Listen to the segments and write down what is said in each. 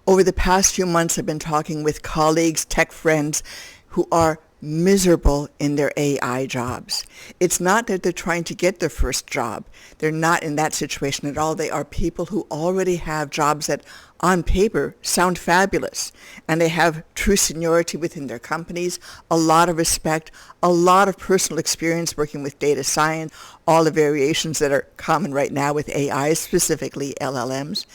Over the past few months, I've been talking with colleagues, tech friends, who are miserable in their AI jobs. It's not that they're trying to get their first job. They're not in that situation at all. They are people who already have jobs that, on paper, sound fabulous. And they have true seniority within their companies, a lot of respect, a lot of personal experience working with data science, all the variations that are common right now with AI, specifically LLMs.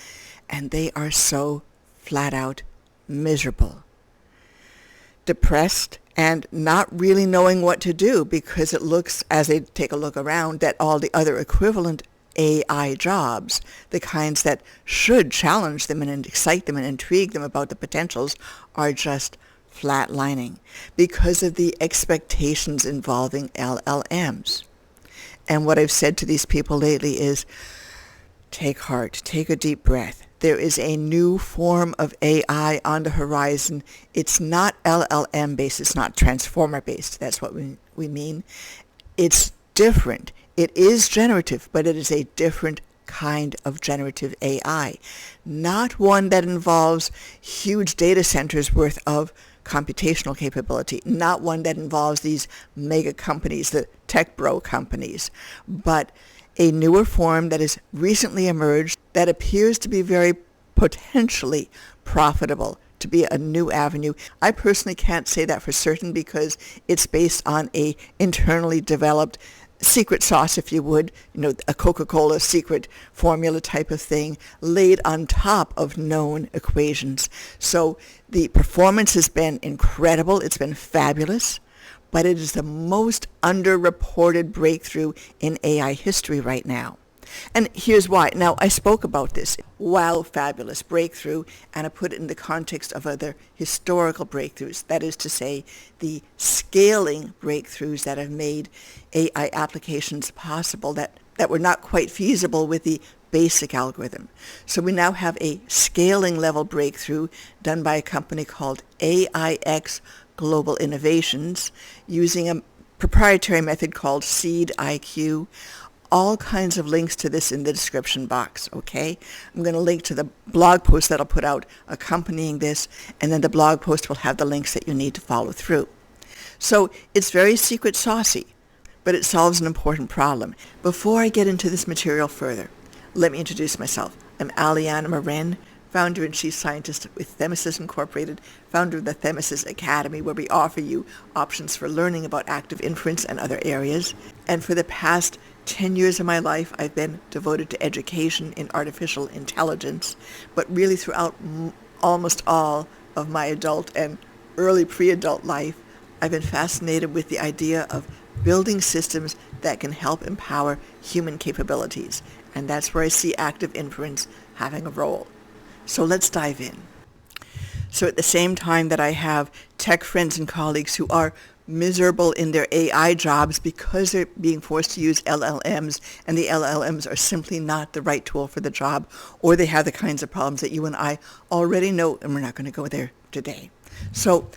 And they are so flat out miserable, depressed, and not really knowing what to do, because it looks, as they take a look around, that all the other equivalent AI jobs, the kinds that should challenge them and excite them and intrigue them about the potentials, are just flatlining because of the expectations involving LLMs. And what I've said to these people lately is, take heart, take a deep breath. There is a new form of AI on the horizon. It's not LLM based, it's not transformer based, that's what we mean. It's different. It is generative, but it is a different kind of generative AI. Not one that involves huge data centers worth of computational capability, not one that involves these mega companies, the tech bro companies, but a newer form that has recently emerged that appears to be very potentially profitable, to be a new avenue. I personally can't say that for certain because it's based on a internally developed secret sauce, if you would, a Coca-Cola secret formula type of thing laid on top of known equations. So the performance has been incredible. It's been fabulous. But it is the most underreported breakthrough in AI history right now. And here's why. Now, I spoke about this. Wow, fabulous breakthrough, and I put it in the context of other historical breakthroughs. That is to say, the scaling breakthroughs that have made AI applications possible that were not quite feasible with the basic algorithm. So we now have a scaling level breakthrough done by a company called AIX Global Innovations, using a proprietary method called Seed IQ. All kinds of links to this in the description box, okay? I'm going to link to the blog post that I'll put out accompanying this, and then the blog post will have the links that you need to follow through. So it's very secret saucy, but it solves an important problem. Before I get into this material further, let me introduce myself. I'm Aliana Morin, founder and chief scientist with Themesis Incorporated, founder of the Themesis Academy, where we offer you options for learning about active inference and other areas. And for the past 10 years of my life, I've been devoted to education in artificial intelligence, but really throughout almost all of my adult and early pre-adult life, I've been fascinated with the idea of building systems that can help empower human capabilities. And that's where I see active inference having a role. So let's dive in. So at the same time that I have tech friends and colleagues who are miserable in their AI jobs because they're being forced to use LLMs, and the LLMs are simply not the right tool for the job, or they have the kinds of problems that you and I already know, and we're not going to go there today. So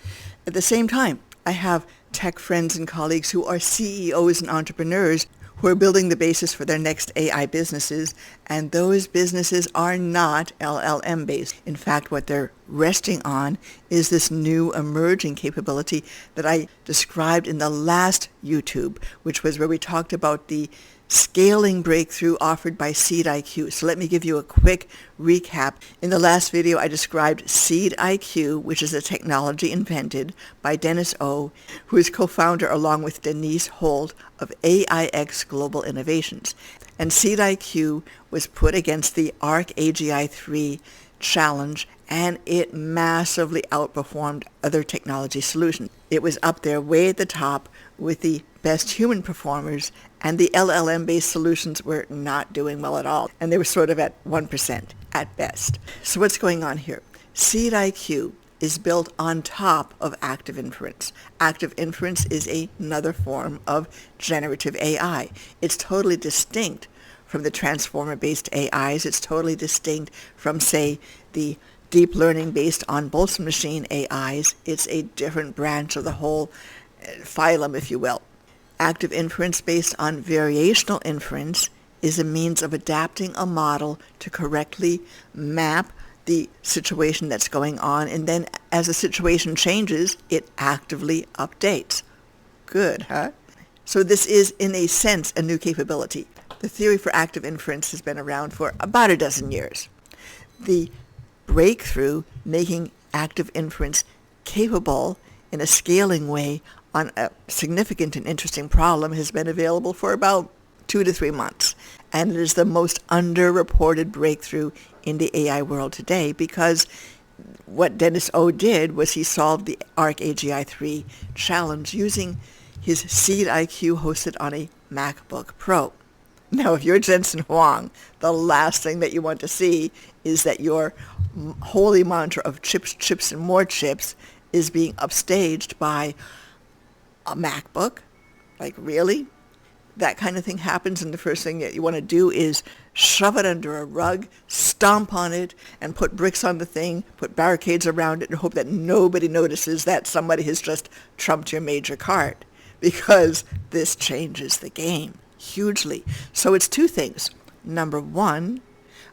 at the same time, I have tech friends and colleagues who are CEOs and entrepreneurs who are building the basis for their next AI businesses, and those businesses are not LLM based. In fact, what they're resting on is this new emerging capability that I described in the last YouTube, which was where we talked about the scaling breakthrough offered by Seed IQ. So let me give you a quick recap. In the last video, I described Seed IQ, which is a technology invented by Dennis O, who is co-founder along with Denise Holt of AIX Global Innovations. And Seed IQ was put against the ARC AGI 3 challenge, and it massively outperformed other technology solutions. It was up there way at the top with the best human performers, and the LLM-based solutions were not doing well at all, and they were sort of at 1% at best. So what's going on here? Seed IQ is built on top of active inference. Active inference is another form of generative AI. It's totally distinct from the transformer-based AIs. It's totally distinct from, say, the deep learning based on Boltzmann machine AIs. It's a different branch of the whole phylum, if you will. Active inference based on variational inference is a means of adapting a model to correctly map the situation that's going on, and then as the situation changes, it actively updates. Good, huh? So this is, in a sense, a new capability. The theory for active inference has been around for about a dozen years. The breakthrough making active inference capable in a scaling way on a significant and interesting problem has been available for about 2 to 3 months. And it is the most underreported breakthrough in the AI world today, because what Dennis O did was he solved the ARC AGI 3 challenge using his seed IQ hosted on a MacBook Pro. Now, if you're Jensen Huang, the last thing that you want to see is that your holy mantra of chips, chips, and more chips is being upstaged by a MacBook. Like, really? That kind of thing happens, and the first thing that you want to do is shove it under a rug, stomp on it, and put bricks on the thing, put barricades around it, and hope that nobody notices that somebody has just trumped your major card, because this changes the game hugely. So it's two things. Number one,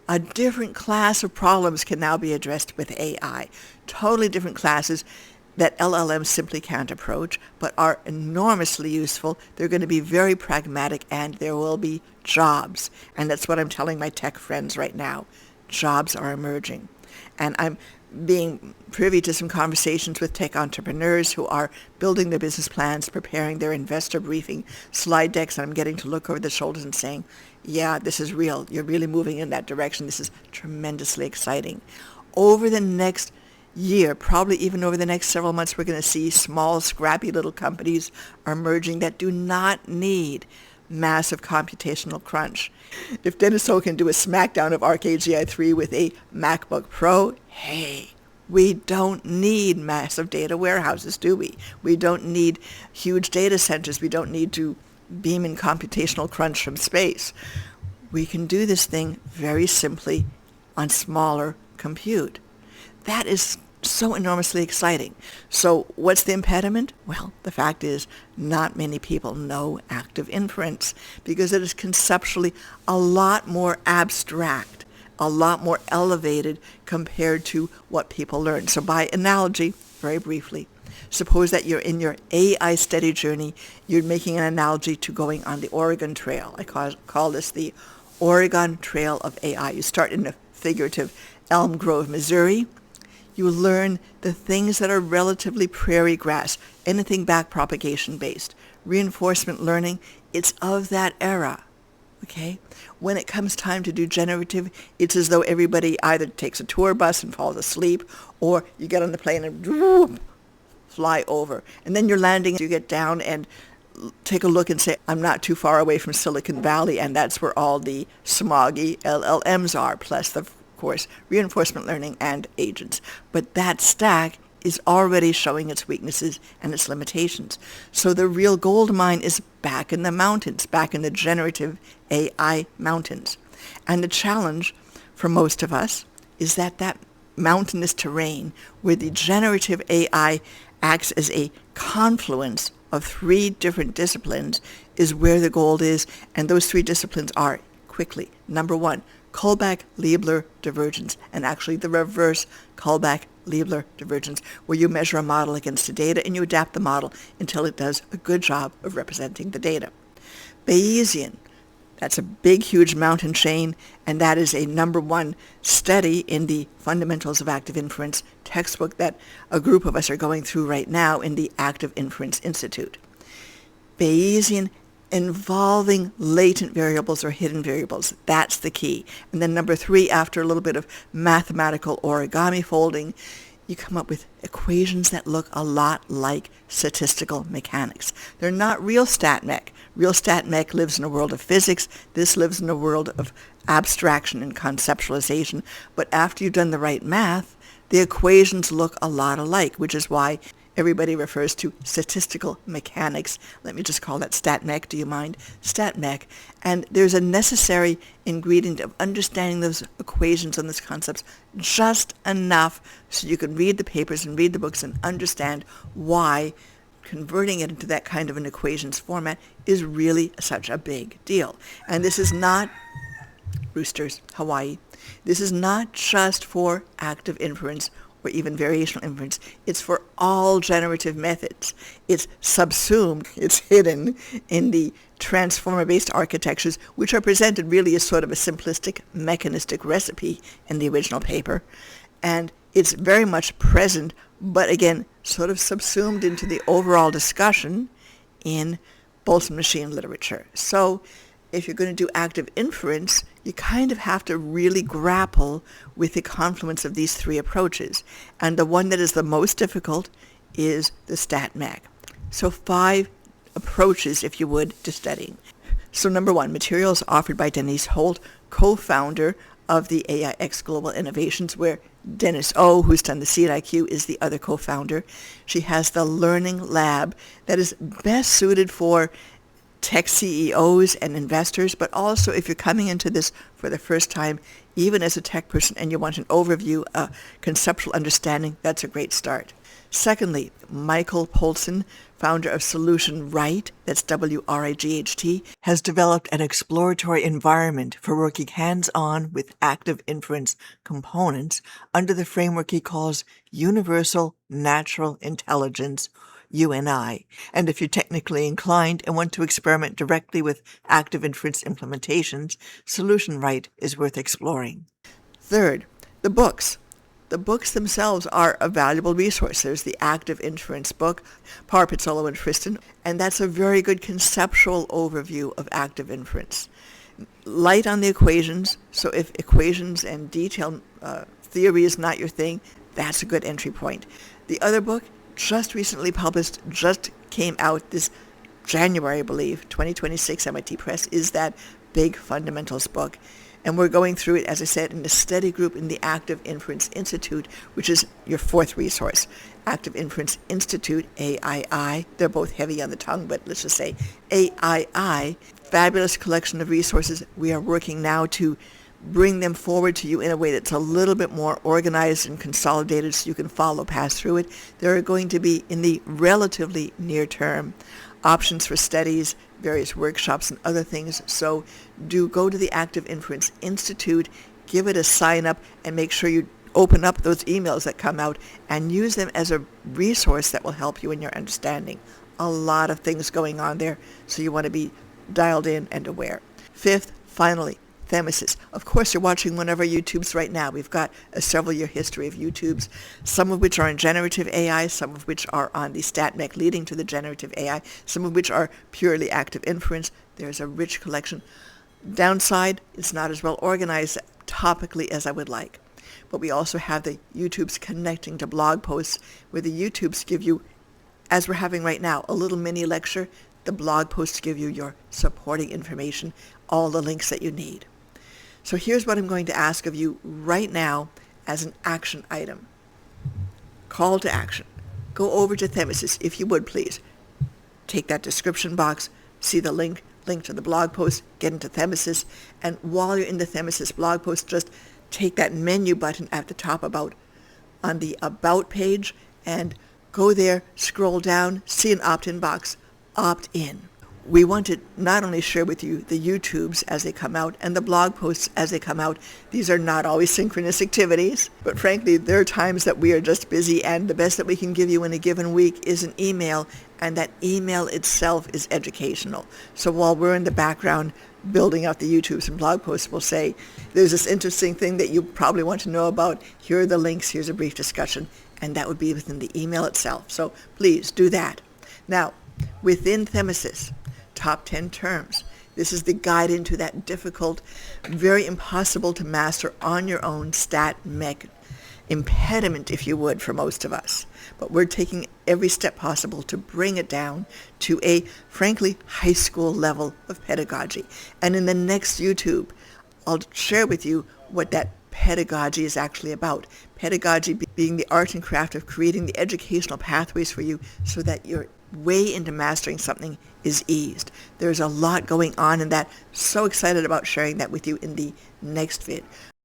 a different class of problems can now be addressed with AI. Totally different classes that LLMs simply can't approach, but are enormously useful. They're going to be very pragmatic, and there will be jobs. And that's what I'm telling my tech friends right now. Jobs are emerging. And I'm being privy to some conversations with tech entrepreneurs who are building their business plans, preparing their investor briefing slide decks, and I'm getting to look over their shoulders and saying, yeah, this is real. You're really moving in that direction. This is tremendously exciting. Over the next year, probably even over the next several months, we're going to see small, scrappy little companies emerging that do not need massive computational crunch. If Dennis Ho can do a smackdown of ARC AGI 3 with a MacBook Pro, hey, we don't need massive data warehouses, do we? We don't need huge data centers. We don't need to beam in computational crunch from space. We can do this thing very simply on smaller compute. That is so enormously exciting. So what's the impediment? Well, the fact is not many people know active inference, because it is conceptually a lot more abstract, a lot more elevated compared to what people learn. So by analogy, very briefly, suppose that you're in your AI study journey, you're making an analogy to going on the Oregon Trail. I call this the Oregon Trail of AI. You start in the figurative Elm Grove, Missouri. You learn the things that are relatively prairie grass, anything backpropagation based. Reinforcement learning, it's of that era. Okay? When it comes time to do generative, it's as though everybody either takes a tour bus and falls asleep, or you get on the plane and whoop, fly over. And then you're landing, you get down and take a look and say, I'm not too far away from Silicon Valley, and that's where all the smoggy LLMs are, plus the course, reinforcement learning and agents. But that stack is already showing its weaknesses and its limitations. So the real gold mine is back in the mountains, back in the generative AI mountains. And the challenge for most of us is that that mountainous terrain where the generative AI acts as a confluence of 3 different disciplines is where the gold is. And those 3 disciplines are, quickly, number 1, Kullback-Leibler divergence, and actually the reverse Kullback-Leibler divergence, where you measure a model against the data and you adapt the model until it does a good job of representing the data. Bayesian, that's a big, huge mountain chain, and that is a number 1 study in the Fundamentals of Active Inference textbook that a group of us are going through right now in the Active Inference Institute. Bayesian involving latent variables or hidden variables. That's the key. And then number 3, after a little bit of mathematical origami folding, you come up with equations that look a lot like statistical mechanics. They're not real stat mech. Real stat mech lives in a world of physics. This lives in a world of abstraction and conceptualization. But after you've done the right math, the equations look a lot alike, which is why everybody refers to statistical mechanics. Let me just call that stat mech, do you mind? Stat mech. And there's a necessary ingredient of understanding those equations and those concepts just enough so you can read the papers and read the books and understand why converting it into that kind of an equations format is really such a big deal. And this is not roosters, Hawaii. This is not just for active inference or even variational inference. It's for all generative methods. It's subsumed, it's hidden in the transformer-based architectures, which are presented really as sort of a simplistic mechanistic recipe in the original paper. And it's very much present, but again, sort of subsumed into the overall discussion in Boltzmann machine literature. So if you're going to do active inference, you kind of have to really grapple with the confluence of these three approaches. And the one that is the most difficult is the StatMech. So 5 approaches, if you would, to studying. So number 1, materials offered by Denise Holt, co-founder of the AIX Global Innovations, where Dennis O, who's done the CIQ, is the other co-founder. She has the Learning Lab that is best suited for tech CEOs and investors, but also if you're coming into this for the first time, even as a tech person, and you want an overview, a conceptual understanding, that's a great start. Secondly, Michael Polson, founder of Solution Right, that's WRIGHT, has developed an exploratory environment for working hands-on with active inference components under the framework he calls Universal Natural Intelligence, UNI. And if you're technically inclined and want to experiment directly with active inference implementations, Solution Right is worth exploring. Third, the books. The books themselves are a valuable resource. There's the Active Inference book, Parr, Pizzolo, and Friston, and that's a very good conceptual overview of active inference. Light on the equations, so if equations and detailed theory is not your thing, that's a good entry point. The other book, just recently published, just came out this January, I believe, 2026, MIT Press, is that big fundamentals book. And we're going through it, as I said, in the study group in the Active Inference Institute, which is your 4th resource. Active Inference Institute, AII. They're both heavy on the tongue, but let's just say AII. Fabulous collection of resources. We are working now to bring them forward to you in a way that's a little bit more organized and consolidated so you can pass through it. There are going to be, in the relatively near term, options for studies, various workshops and other things. So do go to the Active Inference Institute, give it a sign up, and make sure you open up those emails that come out and use them as a resource that will help you in your understanding. A lot of things going on there, so you want to be dialed in and aware. 5th, finally, Themesis. Of course, you're watching one of our YouTubes right now. We've got a several-year history of YouTubes, some of which are on generative AI, some of which are on the StatMech leading to the generative AI, some of which are purely active inference. There's a rich collection. Downside, it's not as well organized topically as I would like. But we also have the YouTubes connecting to blog posts, where the YouTubes give you, as we're having right now, a little mini lecture. The blog posts give you your supporting information, all the links that you need. So here's what I'm going to ask of you right now as an action item. Call to action. Go over to Themesis, if you would, please. Take that description box, see the link to the blog post, get into Themesis, and while you're in the Themesis blog post, just take that menu button at the top on the About page, and go there, scroll down, see an opt-in box, opt in. We want to not only share with you the YouTubes as they come out and the blog posts as they come out. These are not always synchronous activities, but frankly, there are times that we are just busy, and the best that we can give you in a given week is an email, and that email itself is educational. So while we're in the background building out the YouTubes and blog posts, we'll say, there's this interesting thing that you probably want to know about. Here are the links. Here's a brief discussion, and that would be within the email itself. So please do that. Now, within Themesis, top 10 terms. This is the guide into that difficult, very impossible to master on your own StatMech impediment, if you would, for most of us. But we're taking every step possible to bring it down to a, frankly, high school level of pedagogy. And in the next YouTube, I'll share with you what that pedagogy is actually about. Pedagogy being the art and craft of creating the educational pathways for you so that your way into mastering something is eased. There's a lot going on in that. So excited about sharing that with you in the next vid.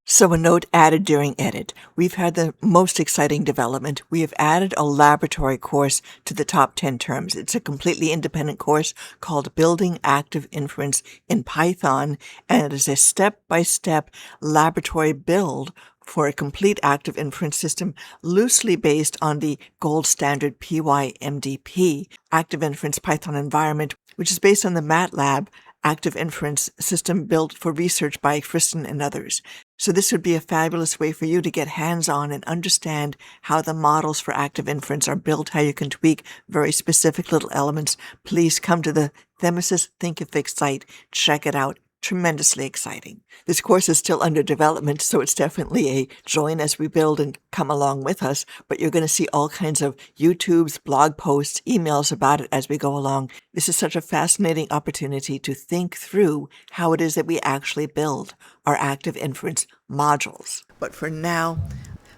So a note added during edit. We've had the most exciting development. We have added a laboratory course to the top 10 terms. It's a completely independent course called Building Active Inference in Python, and it is a step-by-step laboratory build for a complete active inference system loosely based on the gold standard PyMDP, Active Inference Python environment, which is based on the MATLAB active inference system built for research by Kristen and others. So this would be a fabulous way for you to get hands-on and understand how the models for active inference are built, how you can tweak very specific little elements. Please come to the Themesis Thinkific site. Check it out. Tremendously exciting. This course is still under development, so it's definitely a join as we build and come along with us, but you're going to see all kinds of YouTubes, blog posts, emails about it as we go along. This is such a fascinating opportunity to think through how it is that we actually build our active inference modules. But for now,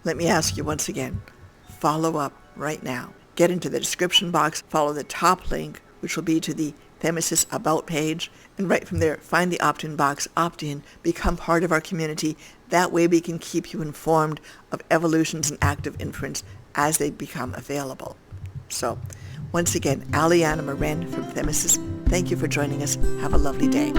let me ask you once again, follow up right now. Get into the description box, follow the top link, which will be to the Themesis About page, and right from there, find the opt-in box, opt in, become part of our community. That way we can keep you informed of evolutions in active inference as they become available. So, once again, Aliana Moren from Themesis, thank you for joining us. Have a lovely day.